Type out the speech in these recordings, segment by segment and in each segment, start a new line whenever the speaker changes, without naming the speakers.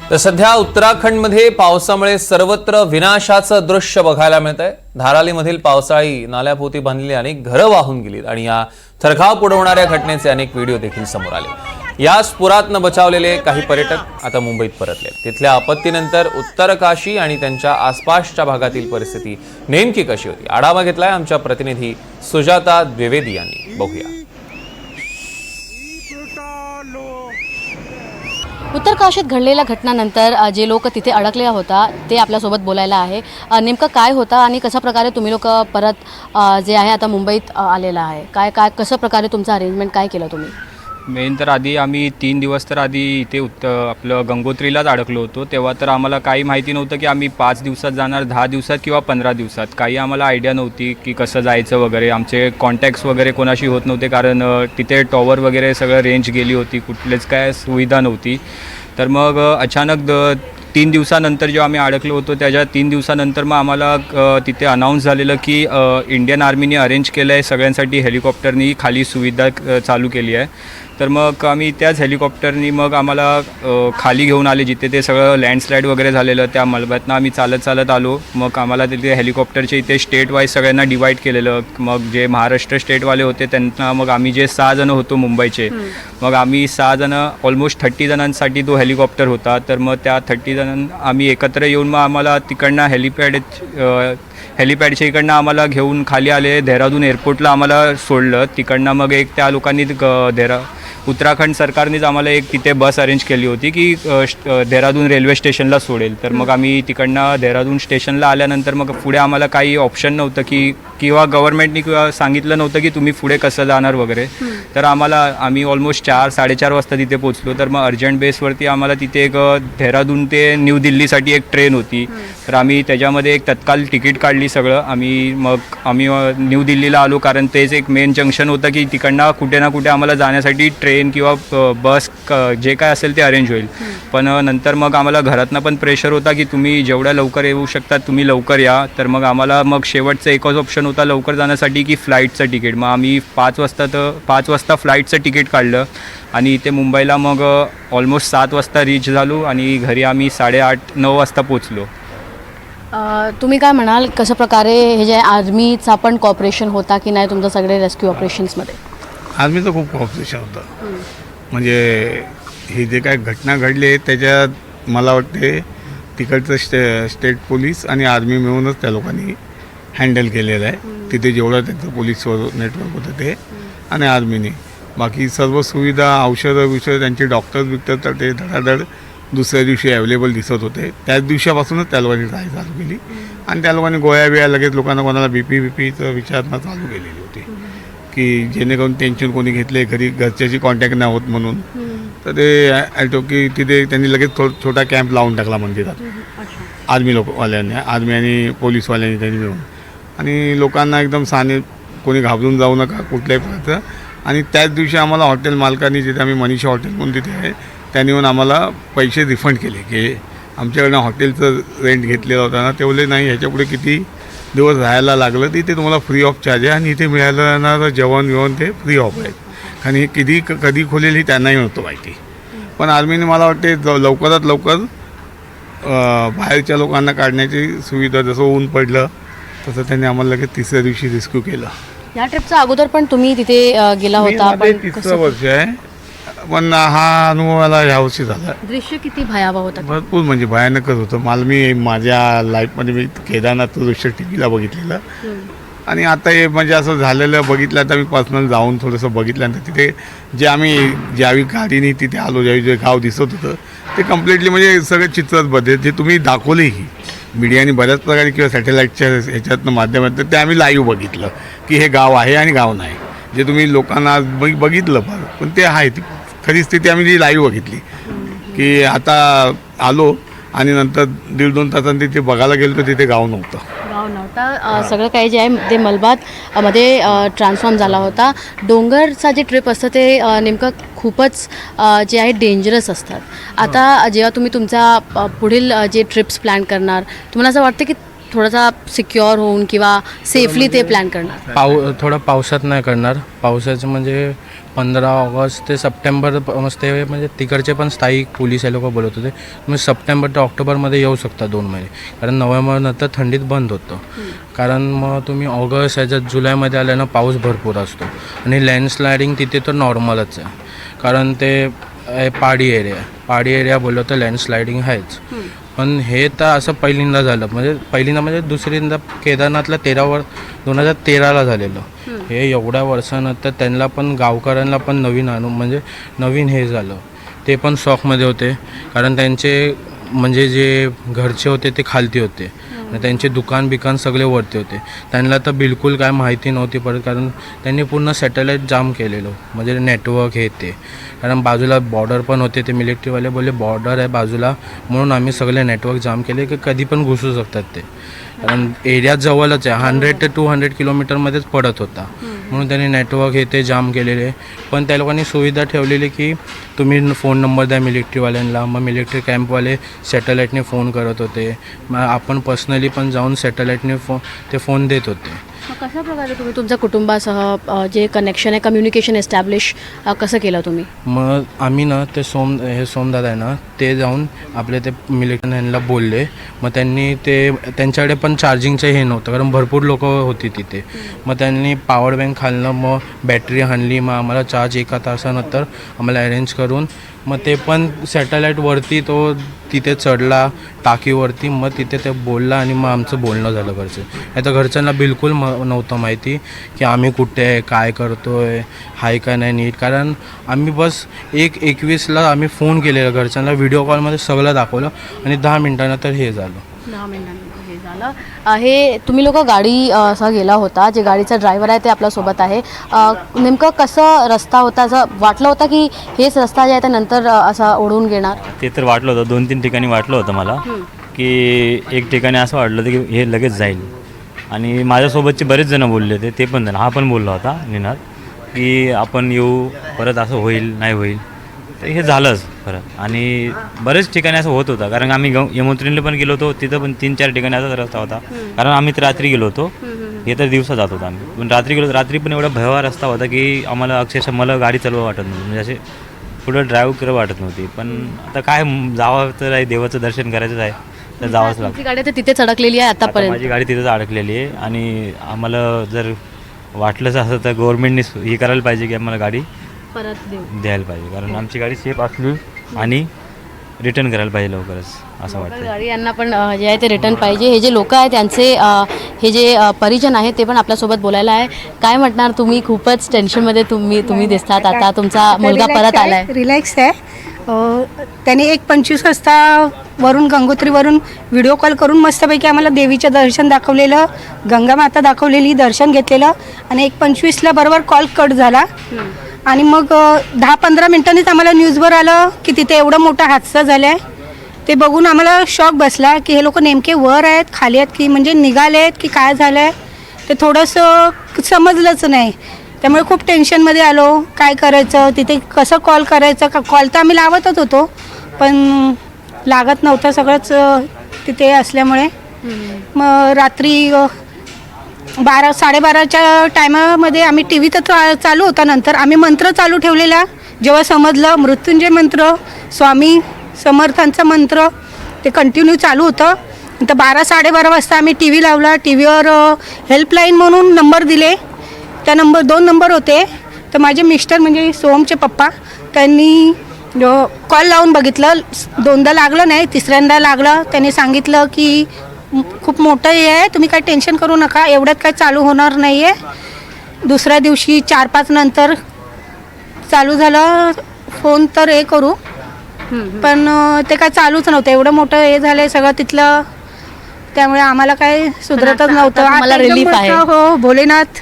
तर सध्या उत्तराखंडमध्ये पावसामुळे सर्वत्र विनाशाचं दृश्य बघायला मिळतंय। धारालीमधील पावसाळी नाल्याभोवती बांधलेली अनेक घरं वाहून गेलीत आणि या थरकाप उडवणाऱ्या घटनेचे अनेक व्हिडिओ देखील समोर आले। याच पुरातनं बचावलेले काही पर्यटक आता मुंबईत परतले। तिथल्या आपत्तीनंतर उत्तर काशी आणि त्यांच्या आसपासच्या भागातील परिस्थिती नेमकी कशी होती आढावा घेतलाय आमच्या प्रतिनिधी सुजाता द्विवेदी यांनी। बघूया।
उत्तर काशीत घडलेल्या घटनानंतर जे लोक तिथे अडकले होता ते आपल्यासोबत बोलायला आहे। नेमकं काय होतं आणि कशा प्रकारे तुम्ही लोक परत जे आहे आता मुंबईत आलेला आहे, काय काय कसं प्रकारे तुमचं अरेंजमेंट काय केलं तुम्ही?
मेन तर आधी आम्ही 3 दिवस तर आधी इथे आपलं गंगोत्रीलाच अडकलो होतो। तेव्हा तर आम्हाला काही माहिती नव्हतं की आम्ही 5 दिवसात जाणार, 10 दिवसात किंवा 15 दिवसात। काही आम्हाला आयडिया नव्हती की कसं जायचं वगैरे। आमचे कॉन्टॅक्ट्स वगैरे कोणाशी होत नव्हते, कारण तिथे टॉवर वगैरे सगळं रेंज गेली होती, कुठलेच काय सुविधा नव्हती। तर मग अचानक 3 दिवसानंतर जेव्हा आम्ही अडकलो होतो त्याच्या 3 दिवसानंतर मग आम्हाला तिथे अनाऊन्स झालेलं की इंडियन आर्मीने अरेंज केलं आहे सगळ्यांसाठी, हेलिकॉप्टरनी खाली सुविधा चालू केली आहे। तर मग आम्ही त्याच हेलिकॉप्टरनी मग आम्हाला खाली घेऊन आले, जिथे ते सगळं लँडस्लाईड वगैरे झालेलं त्या मलब्यातनं आम्ही चालत चालत आलो। मग आम्हाला तिथे हेलिकॉप्टरचे इथे स्टेट वाईज सगळ्यांना डिवाईड केलेलं। मग जे महाराष्ट्र स्टेटवाले होते त्यांना, मग आम्ही जे 6 जण होतो मुंबईचे, मग आम्ही 6 जण ऑलमोस्ट 30 जणांसाठी तो हेलिकॉप्टर होता। तर मग त्या 30 जण आम्ही एकत्र येऊन मग आम्हाला तिकडनं हेलिपॅडच्या इकडनं आम्हाला घेऊन खाली आले। देहरादून एअरपोर्टला आम्हाला सोडलं। तिकडनं मग एक त्या लोकांनी उत्तराखंड सरकारनेच आम्हाला एक तिथे बस अरेंज केली होती की देहरादून रेल्वे स्टेशनला सोडेल। तर मग आम्ही तिकडनं देहरादून स्टेशनला आल्यानंतर मग पुढे आम्हाला काही ऑप्शन नव्हतं की किंवा गव्हर्नमेंटनी किंवा सांगितलं नव्हतं की तुम्ही पुढे कसं जाणार वगैरे। तर आम्ही ऑलमोस्ट 4-4:30 वाजता तिथे पोचलो। तर मग अर्जंट बेसवरती आम्हाला तिथे एक देहरादून ते न्यू दिल्लीसाठी एक ट्रेन होती। तर आम्ही त्याच्यामध्ये एक तत्काल तिकीट काढली सगळं। आम्ही न्यू दिल्लीला आलो, कारण तेच एक मेन जंक्शन होतं की तिकडनं कुठे ना कुठे आम्हाला जाण्यासाठी ट्रेन किंवा बस जे काय असेल ते अरेंज होईल। पण नंतर मग आम्हाला घरातनं पण प्रेशर होता की तुम्ही जेवढ्या लवकर येऊ शकतात तुम्ही लवकर या। तर मग आम्हाला मग शेवटचं एकच ऑप्शन होता लवकर जाण्यासाठी की फ्लाईटचं तिकीट। मग आम्ही 5 वाजता फ्लाईटचं तिकीट काढलं आणि इथे मुंबईला मग ऑलमोस्ट 7 वाजता रीच झालो आणि घरी आम्ही 8:30-9 वाजता पोचलो।
तुम्ही काय म्हणाल, कशा प्रकारे हे जे आर्मीचा पण कॉपरेशन होता की नाही तुमचं सगळे रेस्क्यू ऑपरेशन्समध्ये?
आर्मीचं खूप कॉपरेशन होतं। म्हणजे ही जे काय घटना घडली त्याच्यात मला वाटते तिकडचं स्टेट पोलीस आणि आर्मी मिळूनच त्या लोकांनी हँडल केलेलं आहे। तिथे जेवढं त्यांचं पोलीस नेटवर्क होतं ते आणि आर्मीने, बाकी सर्व सुविधा, औषधं त्यांचे डॉक्टर्स तर ते धडाधड दुसऱ्या दिवशी अवेलेबल दिसत होते। त्याच दिवसापासूनच त्या लोकांनी ट्राय चालू केली आणि त्या लोकांनी गोळ्या बिया लगेच लोकांना, कोणाला बीपीचं विचारणं चालू केलेली होती की जेणेकरून टेन्शन कोणी घेतले, घरच्याशी कॉन्टॅक्ट नाही होत म्हणून। तर ते ॲटो की तिथे त्यांनी लगेच छोटा कॅम्प लावून टाकला मंदिरात, आर्मी आर्मी आणि पोलीसवाल्यांनी त्यांनी मिळून। आणि लोकांना एकदम कोणी घाबरून जाऊ नका कुठल्याही प्रकारचं। आणि त्याच दिवशी आम्हाला हॉटेल मालकांनी, जिथे आम्ही मनीषा हॉटेल म्हणून तिथे आहे, त्यांनी येऊन आम्हाला पैसे रिफंड केले की आमच्याकडनं हॉटेलचं रेंट घेतलेलं होतं ना, तेवढे नाही, ह्याच्यापुढे किती दिवस राहायला लागलं तिथे तुम्हाला फ्री ऑफ चार्ज आहे आणि इथे मिळालं जेवण ते फ्री ऑफ आहे। कारण हे कधी खोलेल ही त्यांनाही नव्हतं माहिती। पण आर्मीने मला वाटते लवकरात लवकर बाहेरच्या लोकांना काढण्याची सुविधा, जसं ऊन पडलं तसं त्यांनी आम्हाला लगेच 3ऱ्या दिवशी रेस्क्यू केलं।
या ट्रिपच्या अगोदर पण तुम्ही तिथे गेला होता? पण
3रं वर्ष आहे, पण हा अनुभव मला यावर्षी झाला।
दृश्य किती भयावह होतं?
भरपूर म्हणजे भयानकच होतं। माझ्या लाईफमध्ये मी केदारनाथचं दृश्य टी व्हीला बघितलेलं आणि आता हे म्हणजे असं झालेलं बघितलं। आता मी पर्सनल जाऊन थोडंसं बघितल्यानंतर तिथे ज्यावेळी गाडीने तिथे आलो, ज्यावेळी जे गाव दिसत होतं ते कम्प्लिटली म्हणजे सगळे चित्रच बदल जे तुम्ही दाखवलेही मीडियाने बऱ्याच प्रकारे किंवा सॅटेलाईटच्या ह्याच्यातनं माध्यमातून ते आम्ही लाईव्ह बघितलं की हे गाव आहे आणि गाव नाही, जे तुम्ही लोकांना बघितलं पण ते आहे ती खरी स्थिती आम्ही जी लाईव्ह बघितली। की आता आलो आणि नंतर 1.5-2 तासांनी तिथे बघायला गेलो तर तिथे गाव नव्हतं।
सगळं काही जे आहे ते मलबात मध्ये ट्रान्सफॉर्म झाला होता। डोंगरचा जे ट्रिप असतं ते नेमकं खूपच जे आहे डेंजरस असतात। आता जेव्हा तुम्ही तुमचा पुढील जे ट्रिप्स प्लॅन करणार, तुम्हाला असं वाटतं की थोडासा सिक्युअर होऊन किंवा सेफली ते प्लॅन करणार?
थोडा पावसात नाही करणार। पावसाचं म्हणजे 15 ऑगस्ट ते सप्टेंबर ते म्हणजे तिकडचे पण स्थायिक पोलीस हे लोक बोलत होते तुम्ही सप्टेंबर ते ऑक्टोबरमध्ये येऊ शकता 2 महिने, कारण नोव्हेंबरनंतर थंडीत बंद होतं. कारण मग तुम्ही ऑगस्ट याच्यात जुलैमध्ये आल्यानं पाऊस भरपूर असतो आणि लँडस्लायडिंग तिथे तर नॉर्मलच आहे, कारण ते पहाडी एरिया बोललो तर लँडस्लायडिंग आहेच. पण हे तर असं पहिल्यांदा झालं, म्हणजे दुसऱ्यांदा केदारनाथला 2013ला झालेलं. हे एवढ्या वर्षानंतर त्यांना पण गावकऱ्यांना पण नवीन हे झालं. ते पण शॉकमध्ये होते, कारण त्यांचे म्हणजे जे घरचे होते ते खालती होते आणि त्यांचे दुकान सगळे वरती होते. त्यांना तर बिलकुल काय माहिती नव्हती पडत, कारण त्यांनी पूर्ण सॅटेलाईट जाम केलेलं, म्हणजे नेटवर्क हे ते. कारण बाजूला बॉर्डर पण होते, ते मिलिटरीवाले बोलले बॉर्डर आहे बाजूला म्हणून आम्ही सगळे नेटवर्क जाम केले की कधी पण घुसू शकतात ते, कारण एरिया जवळच आहे, 100 ते 200 किलोमीटरमध्येच पडत होता म्हणून त्यांनी नेटवर्क हे ते जाम केलेले. पण त्या लोकांनी सुविधा ठेवलेली की तुम्ही फोन नंबर द्या मिलिटरीवाल्यांना, मग मिलिटरी कॅम्पवाले सॅटेलाईटने फोन करत होते, मग आपण पर्सनली पण जाऊन सॅटेलाईटने ते फोन देत होते.
मग कशा प्रकारे तुम्ही तुमच्या कुटुंबासह जे कनेक्शन आहे, कम्युनिकेशन एस्टॅब्लिश कसं केलं तुम्ही?
मग आम्ही ना ते सोमदादा आहे ना, ते जाऊन आपले ते मिलिटरी यांना बोलले. मग त्यांनी त्यांच्याकडे पण चार्जिंगचं हे नव्हतं, कारण भरपूर लोक होती तिथे. मग त्यांनी पॉवर बँक खालनं मग बॅटरी आणली, मग आम्हाला चार्ज 1 तासानंतर आम्हाला अरेंज करून मग ते पण सॅटेलाईटवरती तो तिथे चढला टाकीवरती, मग तिथे ते बोलला आणि मग आमचं बोलणं झालं घरचं. आता घरच्यांना बिलकुल नव्हतं माहिती की आम्ही कुठे आहे, काय करतो आहे का नाही नीट, कारण आम्ही बस 1:21ला आम्ही फोन केलेला घरच्यांना, व्हिडिओ कॉलमध्ये सगळं दाखवलं आणि 10 मिनिटानंतर हे झालं.
10 मिनिटांनंतर हे झालं. हे तुम्ही लोक गाडी असा गेला होता, जे गाडीचा ड्रायव्हर आहे ते आपल्यासोबत आहे. नेमकं कसं रस्ता होता, असं वाटलं होतं की हेच रस्ता जे आहे ते नंतर असा ओढून घेणार?
ते तर वाटलं होतं, 2-3 ठिकाणी वाटलं होतं मला की एक ठिकाणी असं वाटलं होतं की हे लगेच जाईल. आणि माझ्यासोबतचे बरेच जण बोलले होते, ते पण हा पण बोलला होता निनाद की आपण येऊ परत, असं होईल नाही होईल. तर हे झालंच परत. आणि बरेच ठिकाणी असं होत होतं, कारण आम्ही यमुनेत्रीला पण गेलो होतो, तिथं पण 3-4 ठिकाणी असाच रस्ता होता. कारण आम्ही तर रात्री गेलो होतो, हे तर दिवसा जात होतो आम्ही, पण रात्री पण एवढा भयावह रस्ता होता की आम्हाला अक्षरशः मला गाडी चालवा वाटत नव्हती, म्हणजे असे पुढं ड्राईव्ह करत वाटत नव्हती. पण आता काय जावं तर आहे, देवाचं दर्शन करायचंच आहे तर जावंच लागतं.
गाडी तर तिथेच अडकलेली आहे आतापर्यंत.
माझी गाडी तिथंच अडकलेली आहे आणि आम्हाला जर वाटलंच असं तर गव्हर्नमेंटने हे करायला पाहिजे की आम्हाला गाडी
परत देऊ
द्यायला पाहिजे, कारण आमची गाडी सेफ असली आणि रिटर्न करायला पाहिजे लवकरच असं वाटतं.
गाडी यांना पण जे आहे ते रिटर्न पाहिजे. हे जे लोक आहेत त्यांचे हे जे परिजन आहेत ते पण आपल्यासोबत बोलायला आहे. काय म्हणणार तुम्ही? खूपच टेन्शनमध्ये तुम्ही दिसतात. आता तुमचा मुलगा परत आलाय.
रिलॅक्स आहे. त्याने 1:25 वाजता वरून गंगोत्रीवरून व्हिडिओ कॉल करून मस्तपैकी आम्हाला देवीचं दर्शन दाखवलेलं, गंगा माता दाखवलेली, दर्शन घेतलेलं आणि 1:25ला बरोबर कॉल कट झाला. आणि मग 10-15 मिनिटांनीच आम्हाला न्यूजवर आलं की तिथे एवढा मोठा हादसा झाला आहे. ते बघून आम्हाला शॉक बसला की हे लोक नेमके वर आहेत खाली आहेत की म्हणजे निघाले आहेत की काय झालं आहे ते थोडंसं समजलंच नाही. त्यामुळे खूप टेन्शनमध्ये आलो, काय करायचं, तिथे कसं कॉल करायचं. कॉल तर आम्ही लावतच होतो पण लागत नव्हतं सगळंच तिथे असल्यामुळे. मग रात्री 12-12:30च्या टायमामध्ये आम्ही टी व्ही तर चालू होता, नंतर आम्ही मंत्र चालू ठेवलेला. जेव्हा समजलं मृत्युंजय मंत्र, स्वामी समर्थांचं मंत्र ते कंटिन्यू चालू होतं. नंतर 12-12:30 वाजता आम्ही टी व्ही लावला. टी व्हीवर हेल्पलाईन म्हणून नंबर दिले. त्या 2 नंबर होते. तर माझे मिस्टर म्हणजे सोहमचे पप्पा त्यांनी कॉल लावून बघितलं, 2दा लागलं नाही, 3ऱ्यांदा लागलं. त्यांनी सांगितलं की खूप मोठं हे आहे, तुम्ही काय टेन्शन करू नका, एवढ्यात काय चालू होणार नाही आहे. दुसऱ्या दिवशी 4-5 नंतर चालू झालं फोन तर हे करू, पण ते काय चालूच नव्हतं. एवढं मोठं हे झालं सगळं तिथलं, त्यामुळे आम्हाला काय सुधरतच नव्हतं.
मला रिलीफ आहे.
हो, भोलेनाथ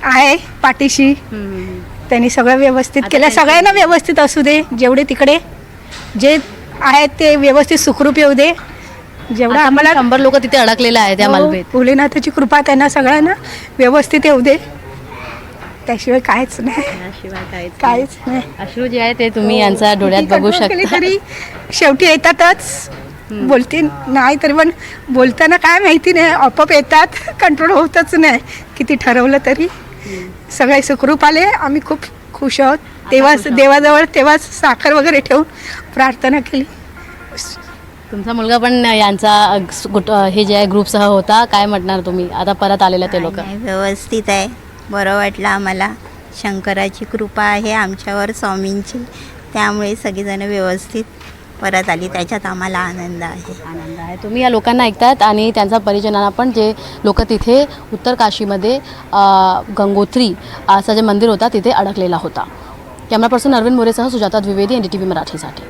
आहे पाठीशी. त्यांनी सगळं व्यवस्थित केलं. सगळ्यांना व्यवस्थित असू दे, जेवढे तिकडे जे आहेत ते व्यवस्थित सुखरूप येऊ दे. जेवढं आम्हाला
100 लोक तिथे अडकलेले आहेत त्या मलबेत.
भोलेनाथाची कृपा त्यांना सगळ्यांना व्यवस्थित येऊ दे, त्याशिवाय काहीच नाही. काहीच नाही.
अश्रू जे आहे ते तुम्ही यांचा डोळ्यात बघू शकता.
तरी शेवटी येतातच, बोलते नाही तरी पण बोलताना काय माहिती नाही, आपोआप येतात, कंट्रोल होतच नाही किती ठरवलं तरी. सगळे सुखरूप आले, आम्ही खूप खुश आहोत. तेव्हाच देवाजवळ तेव्हाच साखर वगैरे ठेवून प्रार्थना केली.
तुमचा मुलगा पण यांचा हे जे आहे ग्रुपसह होता. काय म्हणणार तुम्ही आता परत आलेला ते लोक?
नाही, व्यवस्थित आहे. बरं वाटलं आम्हाला. शंकराची कृपा आहे आमच्यावर, स्वामींची, त्यामुळे सगळीजण व्यवस्थित परत आली. त्याच्यात आम्हाला आनंद आहे.
आनंद आहे. तुम्ही या लोकांना ऐकतात आणि त्यांचा परिजनांना पण, जे लोक तिथे उत्तर काशीमध्ये गंगोत्री असं जे मंदिर होता तिथे अडकलेला होता. कॅमेरा पर्सन अरविंद मोरेसह सुजाता द्विवेदी, NDTV मराठीसाठी.